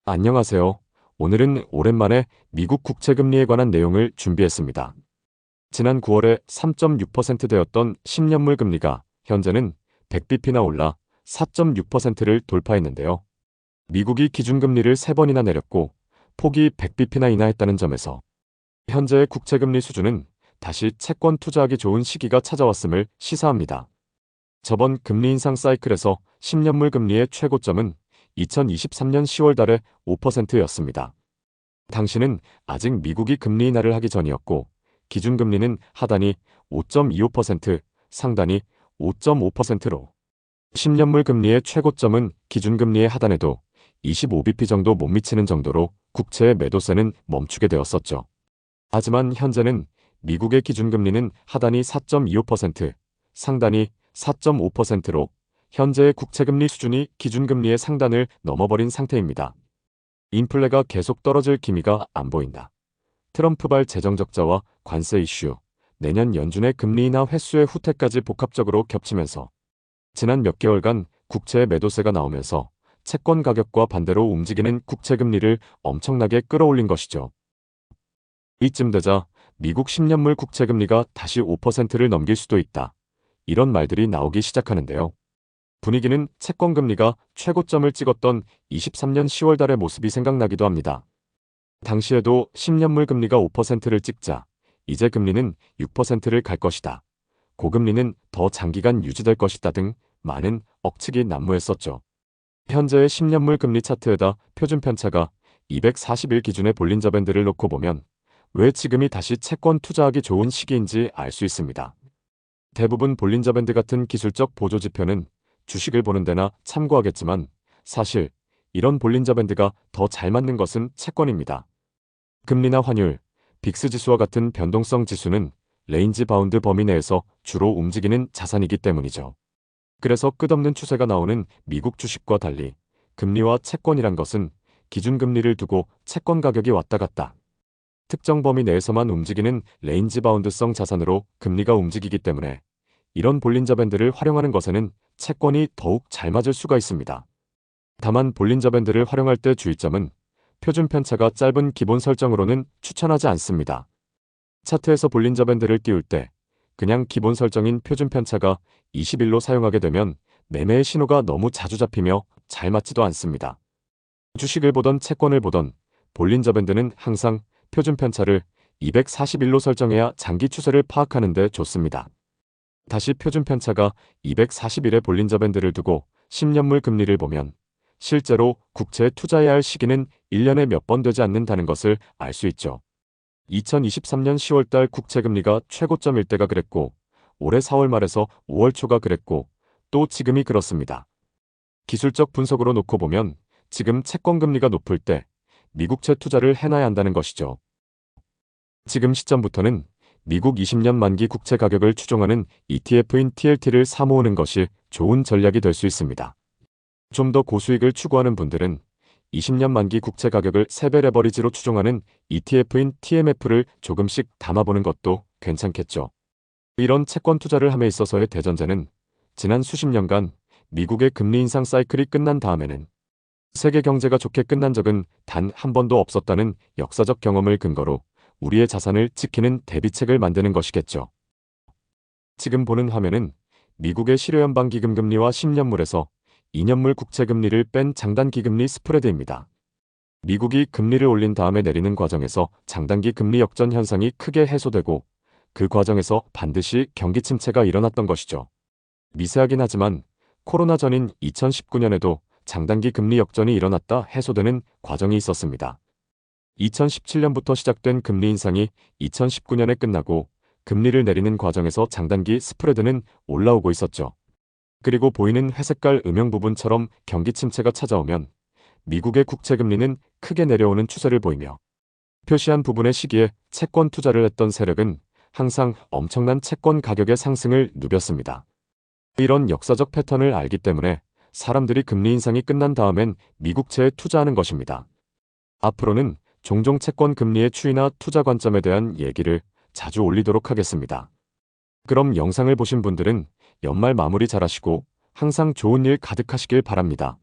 안녕하세요. 오늘은 오랜만에 미국 국채금리에 관한 내용을 준비했습니다. 지난 9월에 3.6%대였던 10년물 금리가 현재는 100bp나 올라 4.6%를 돌파했는데요. 미국이 기준금리를 3번이나 내렸고 폭이 100bp나 인하했다는 점에서 현재의 국채금리 수준은 다시 채권 투자하기 좋은 시기가 찾아왔음을 시사합니다. 저번 금리 인상 사이클에서 10년물 금리의 최고점은 2023년 10월 달에 5%였습니다. 당시는 아직 미국이 금리 인하를 하기 전이었고 기준금리는 하단이 5.25%, 상단이 5.5%로 10년물 금리의 최고점은 기준금리의 하단에도 25bp 정도 못 미치는 정도로 국채의 매도세는 멈추게 되었었죠. 하지만 현재는 미국의 기준금리는 하단이 4.25%, 상단이 4.5%로 현재의 국채금리 수준이 기준금리의 상단을 넘어버린 상태입니다. 인플레가 계속 떨어질 기미가 안 보인다. 트럼프발 재정적자와 관세 이슈, 내년 연준의 금리 인하 횟수의 후퇴까지 복합적으로 겹치면서 지난 몇 개월간 국채의 매도세가 나오면서 채권 가격과 반대로 움직이는 국채금리를 엄청나게 끌어올린 것이죠. 이쯤 되자 미국 10년물 국채금리가 다시 5%를 넘길 수도 있다. 이런 말들이 나오기 시작하는데요. 분위기는 채권금리가 최고점을 찍었던 23년 10월 달의 모습이 생각나기도 합니다. 당시에도 10년물 금리가 5%를 찍자 이제 금리는 6%를 갈 것이다. 고금리는 더 장기간 유지될 것이다 등 많은 억측이 난무했었죠. 현재의 10년물 금리 차트에다 표준 편차가 241 기준의 볼린저 밴드를 놓고 보면 왜 지금이 다시 채권 투자하기 좋은 시기인지 알 수 있습니다. 대부분 볼린저 밴드 같은 기술적 보조 지표는 주식을 보는 데나 참고하겠지만 사실 이런 볼린저 밴드가 더 잘 맞는 것은 채권입니다. 금리나 환율, 빅스 지수와 같은 변동성 지수는 레인지 바운드 범위 내에서 주로 움직이는 자산이기 때문이죠. 그래서 끝없는 추세가 나오는 미국 주식과 달리 금리와 채권이란 것은 기준금리를 두고 채권 가격이 왔다 갔다 특정 범위 내에서만 움직이는 레인지 바운드성 자산으로 금리가 움직이기 때문에 이런 볼린저 밴드를 활용하는 것에는 채권이 더욱 잘 맞을 수가 있습니다. 다만 볼린저 밴드를 활용할 때 주의점은 표준 편차가 짧은 기본 설정으로는 추천하지 않습니다. 차트에서 볼린저 밴드를 띄울 때 그냥 기본 설정인 표준 편차가 21로 사용하게 되면 매매의 신호가 너무 자주 잡히며 잘 맞지도 않습니다. 주식을 보던 채권을 보던 볼린저 밴드는 항상 표준 편차를 241로 설정해야 장기 추세를 파악하는 데 좋습니다. 다시 표준 편차가 241의 볼린저 밴드를 두고 10년물 금리를 보면 실제로 국채에 투자해야 할 시기는 1년에 몇 번 되지 않는다는 것을 알 수 있죠. 2023년 10월달 국채금리가 최고점일 때가 그랬고 올해 4월 말에서 5월 초가 그랬고 또 지금이 그렇습니다. 기술적 분석으로 놓고 보면 지금 채권금리가 높을 때 미국채 투자를 해놔야 한다는 것이죠. 지금 시점부터는 미국 20년 만기 국채 가격을 추종하는 ETF인 TLT를 사모으는 것이 좋은 전략이 될 수 있습니다. 좀 더 고수익을 추구하는 분들은 20년 만기 국채 가격을 3배 레버리지로 추종하는 ETF인 TMF를 조금씩 담아보는 것도 괜찮겠죠. 이런 채권 투자를 함에 있어서의 대전제는 지난 수십 년간 미국의 금리 인상 사이클이 끝난 다음에는 세계 경제가 좋게 끝난 적은 단 한 번도 없었다는 역사적 경험을 근거로 우리의 자산을 지키는 대비책을 만드는 것이겠죠. 지금 보는 화면은 미국의 실효연방기금 금리와 10년물에서 2년물 국채금리를 뺀 장단기금리 스프레드입니다. 미국이 금리를 올린 다음에 내리는 과정에서 장단기 금리 역전 현상이 크게 해소되고 그 과정에서 반드시 경기 침체가 일어났던 것이죠. 미세하긴 하지만 코로나 전인 2019년에도 장단기 금리 역전이 일어났다 해소되는 과정이 있었습니다. 2017년부터 시작된 금리 인상이 2019년에 끝나고 금리를 내리는 과정에서 장단기 스프레드는 올라오고 있었죠. 그리고 보이는 회색깔 음영 부분처럼 경기 침체가 찾아오면 미국의 국채금리는 크게 내려오는 추세를 보이며 표시한 부분의 시기에 채권 투자를 했던 세력은 항상 엄청난 채권 가격의 상승을 누볐습니다. 이런 역사적 패턴을 알기 때문에 사람들이 금리 인상이 끝난 다음엔 미국채에 투자하는 것입니다. 앞으로는 종종 채권 금리의 추이나 투자 관점에 대한 얘기를 자주 올리도록 하겠습니다. 그럼 영상을 보신 분들은 연말 마무리 잘하시고 항상 좋은 일 가득하시길 바랍니다.